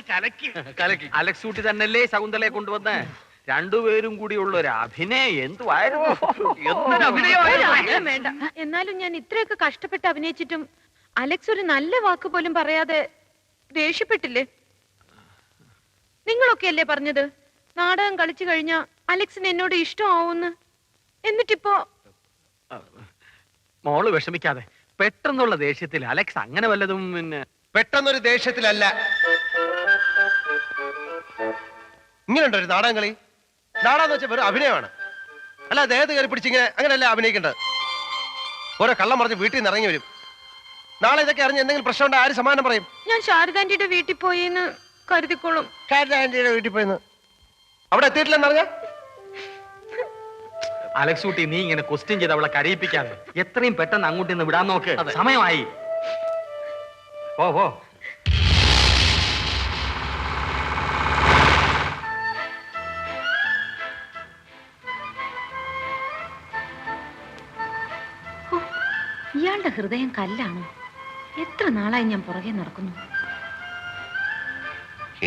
കലക്കി കലക്കി. അലക്സ് കുട്ടി തന്നെയല്ലേ ശകുന്തളയെ കൊണ്ടുവന്ന് രണ്ടുപേരും കൂടിയുള്ള ഒരു അഭിനയം എന്തുവായിരുന്നു? വേണ്ട. എന്നാലും ഞാൻ ഇത്രയൊക്കെ കഷ്ടപ്പെട്ട് അഭിനയിച്ചിട്ടും അലക്സ് ഒരു നല്ല വാക്ക് പോലും പറയാതെ ദേഷ്യപ്പെട്ടില്ലേ? നിങ്ങളൊക്കെ അല്ലേ പറഞ്ഞത് നാടകം കളിച്ചു കഴിഞ്ഞാ അലക്സിന് എന്നോട് ഇഷ്ടമാവുന്ന്? എന്നിട്ടിപ്പോ മോള് വിഷമിക്കാതെ. പെട്ടെന്നുള്ള ദേഷ്യത്തിൽ അലക്സ് അങ്ങനെ വല്ലതും പിന്നെ പെട്ടെന്നൊരു ദേഷ്യത്തിലല്ല. ഇങ്ങനെയുണ്ടോ ഒരു നാടകം കളി? നാടകം വെച്ചാൽ വെറും അഭിനയമാണ്. അല്ല ദേഹത്ത് കയറി പിടിച്ചിങ്ങനെ അങ്ങനെയല്ല അഭിനയിക്കേണ്ടത്. ഓരോ കള്ളം പറഞ്ഞ് വീട്ടിൽ നിന്ന് ഇറങ്ങി വരും. നാളെ ഇതൊക്കെ അറിഞ്ഞ് എന്തെങ്കിലും പ്രശ്നം ഉണ്ടോ ആര് സമാധാനം പറയും? ഞാൻ ശാരദാന്റിയുടെ വീട്ടിൽ പോയിന്ന് കരുതിക്കോളും. ശാരദാന്റിയുടെ വീട്ടിൽ പോയിന്ന് അവിടെ എത്തിയിട്ടില്ലെന്ന് അറിഞ്ഞ അലക്സ് കുട്ടി, നീ ഇങ്ങനെ ക്വസ്റ്റ്യൻ ചെയ്ത് അവളെ കരയിപ്പിക്കാതെ എത്രയും പെട്ടെന്ന് അങ്ങോട്ട് നിന്ന് വിടാൻ നോക്ക്. സമയമായി. ഓഹോ ഇയാളുടെ ഹൃദയം കല്ലാണോ? എത്ര നാളായി ഞാൻ പുറകെ നടക്കുന്നു.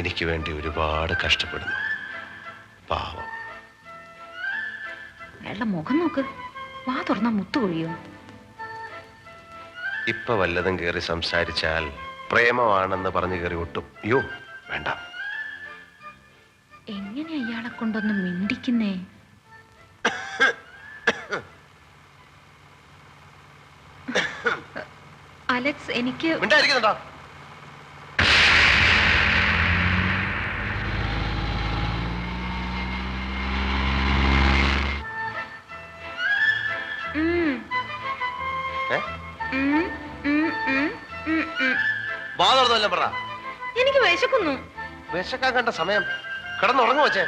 എനിക്ക് വേണ്ടി ഒരുപാട് കഷ്ടപ്പെടുന്നു പാവം. അയാളുടെ മുഖം നോക്ക്. വാ തുറന്നാ മുത്തുകൊഴിയോ? ഇപ്പൊ വല്ലതും കയറി സംസാരിച്ചാൽ പ്രേമമാണെന്ന് പറഞ്ഞു കയറി ഒട്ടും. അയ്യോ വേണ്ട. എങ്ങനെ അയാളെ കൊണ്ടൊന്ന് മിണ്ടിക്കുന്നേ? അലക്സ്, എനിക്ക് മിണ്ടായിരിക്കുന്നുണ്ടോ? വാതോർന്നല്ല പറ. എനിക്ക് വിശക്കുന്നു. വിശക്കാൻ കണ്ട സമയം. കിടന്നുറങ്ങു വച്ചേ.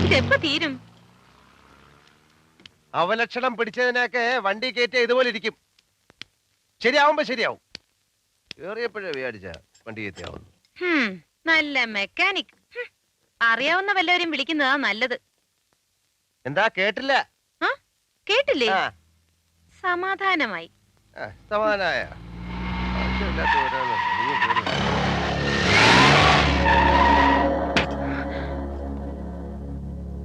ഇതെപ്പോ തീരും? അവലക്ഷണം പിടിച്ചതിനൊക്കെ വണ്ടി കയറ്റിയ ഇതുപോലെ ഇരിക്കും. ശരിയാവുമ്പോ ശരിയാവും. ഏറിയപ്പോഴേ വിചാരിച്ച വണ്ടി കയറ്റിയാവുന്നു. നല്ല മെക്കാനിക്. അറിയാവുന്ന വല്ലവരും വിളിക്കുന്നതാ നല്ലത്. എന്താ കേട്ടില്ല? കേട്ടില്ലേ? സമാധാനമായി. സമാധാനായ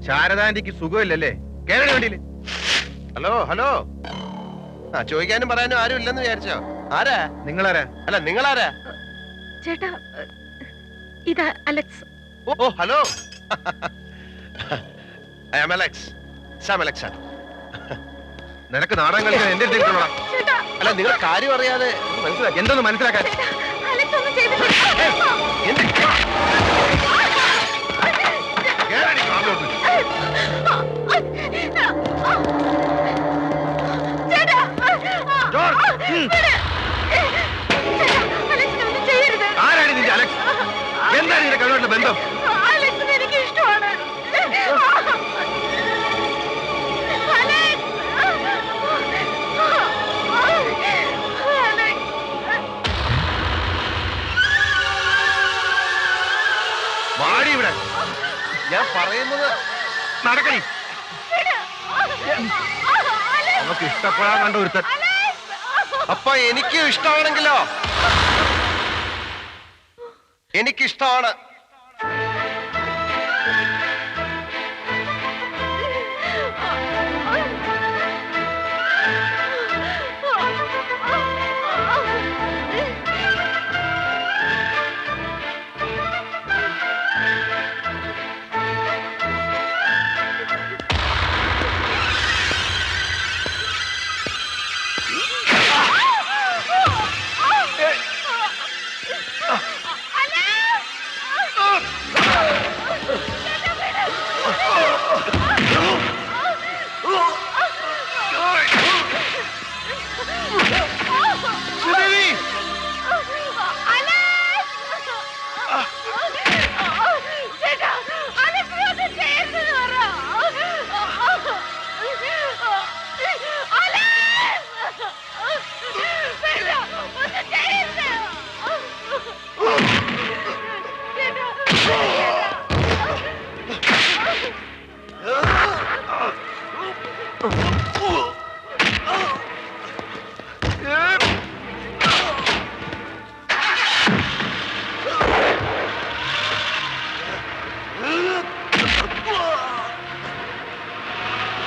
ശാരദാന്റിക്ക് സുഖമില്ലല്ലേ? കേരള വേണ്ടിയില്ലേ? Hello hello. ചോദിക്കാനും പറയാനും ആരും ഇല്ലെന്ന് വിചാരിച്ചോ? ആരാ നിങ്ങളാരാ? അല്ല നിങ്ങളാരാ? ചേട്ടാ, ഇതാ Alex. Oh hello. I am Alex. Sam Alex. നിനക്ക് നാടകം കളിക്കാൻ എന്റെ അല്ല നിങ്ങൾ കാര്യം അറിയാതെ മനസ്സിലാക്കി. എന്തൊന്ന് മനസ്സിലാക്കാൻ? ആരാണ് നിന്റെ അലക്സ്? എന്താണ് നിന്റെ കഴിവുള്ള ബന്ധം? എനിക്ക് ഇഷ്ടമാണ്. വാടി ഇവിടെ. ഞാൻ പറയുന്നത് നടക്കണി. നമുക്ക് ഇഷ്ടപ്പെടാൻ കണ്ട ഒരുത്തൻ. അപ്പൊ എനിക്കും ഇഷ്ടമാണെങ്കിലോ? എനിക്കിഷ്ടമാണ്.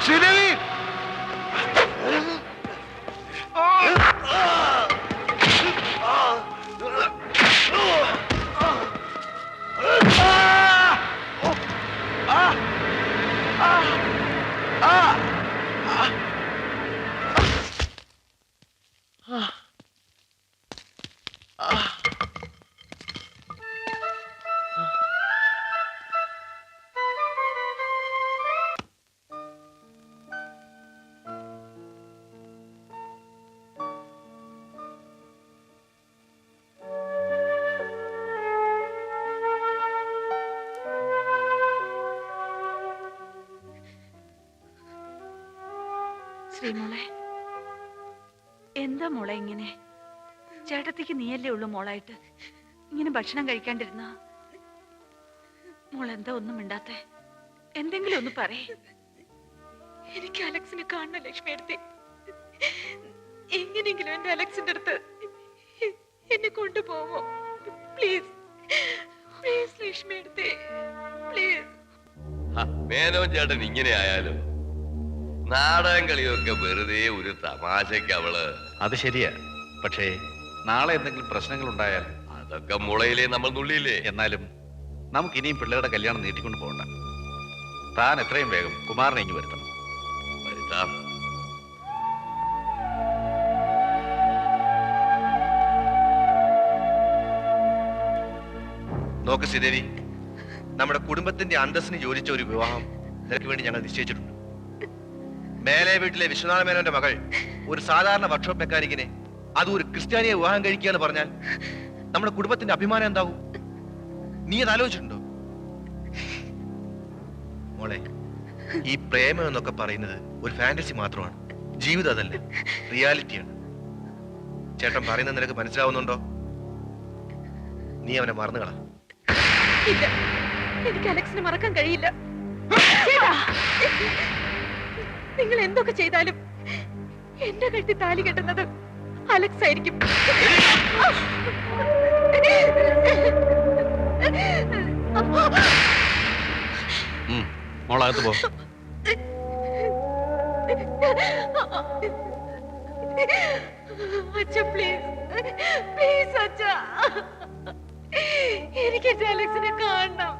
ശ്രീദേവി ശ്രീമോളെ, എന്താ മോളെ ഇങ്ങനെ? ചേട്ടത്തിക്ക് നീയല്ലേ ഉള്ളു മോളായിട്ട്. ഇങ്ങനെ ഭക്ഷണം കഴിക്കാണ്ടിരുന്ന മോളെന്താ ഒന്നും മിണ്ടാത്തെ? എന്തെങ്കിലും ഒന്ന് പറയേ. എനിക്ക് അലക്സിനെ കാണണം ലക്ഷ്മി എടുത്തി. എങ്ങനെയെങ്കിലും എന്റെ അലക്സിന്റെ അടുത്ത് എന്നെ കൊണ്ടുപോവോ? പ്ലീസ് പ്ലീസ് ലക്ഷ്മി എടുത്തി, പ്ലീസ്. മേനോൻ ചേട്ടൻ ഇങ്ങനെ ആയാലും നാടകം കളിയൊക്കെ വെറുതെ ഒരു തമാശക്ക് അവള്. അത് ശരിയാ, പക്ഷേ നാളെ എന്തെങ്കിലും പ്രശ്നങ്ങൾ ഉണ്ടായാൽ അതൊക്കെ മുളയിലേ നമ്മൾ നുള്ളിയില്ലേ. എന്നാലും നമുക്ക് ഇനിയും പിള്ളേരുടെ കല്യാണം നീട്ടിക്കൊണ്ട് പോകണ്ട. താൻ എത്രയും വേഗം കുമാരനെ ഇങ്ങ് വരുത്തണം. വരുത്താം. നോക്ക് ശ്രീദേവി, നമ്മുടെ കുടുംബത്തിന്റെ അന്തസ്സിന് യോജിച്ച ഒരു വിവാഹം നിനക്ക് വേണ്ടി ഞങ്ങൾ നിശ്ചയിച്ചിട്ടുണ്ട്. മേലെ വീട്ടിലെ വിശ്വനാഥ മേനോന്റെ മകൾ ഒരു സാധാരണ വർക്ക്ഷോപ്പ് മെക്കാനിക്കിനെ, അതും ഒരു ക്രിസ്ത്യാനിയെ വിവാഹം കഴിക്കുക എന്ന് പറഞ്ഞാൽ നമ്മുടെ കുടുംബത്തിന്റെ അഭിമാനം എന്താവും? നീ അത് ആലോചിച്ചിട്ടുണ്ടോ മോളെ? ഈ പ്രേമം എന്നൊക്കെ പറയുന്നത് ഒരു ഫാന്റസി മാത്രമാണ്. ജീവിതം അതല്ല, റിയാലിറ്റിയാണ്. ചേട്ടൻ പറയുന്നത് നിനക്ക് മനസ്സിലാവുന്നുണ്ടോ? നീ അവനെ മറന്നുകളാ. ഇല്ല, എനിക്ക് അലക്സിനെ മറക്കാൻ കഴിയില്ല. ചേട്ടാ, നിങ്ങൾ എന്തൊക്കെ ചെയ്താലും എന്റെ കെട്ടി താലി കെട്ടുന്നത് അലക്സ് ആയിരിക്കും. മോളകത്ത് പോ. അച്ഛ പ്ലീസ്, പ്ലീസ് അച്ഛ, എനിക്ക് എന്റെ അലക്സിനെ കാണണം.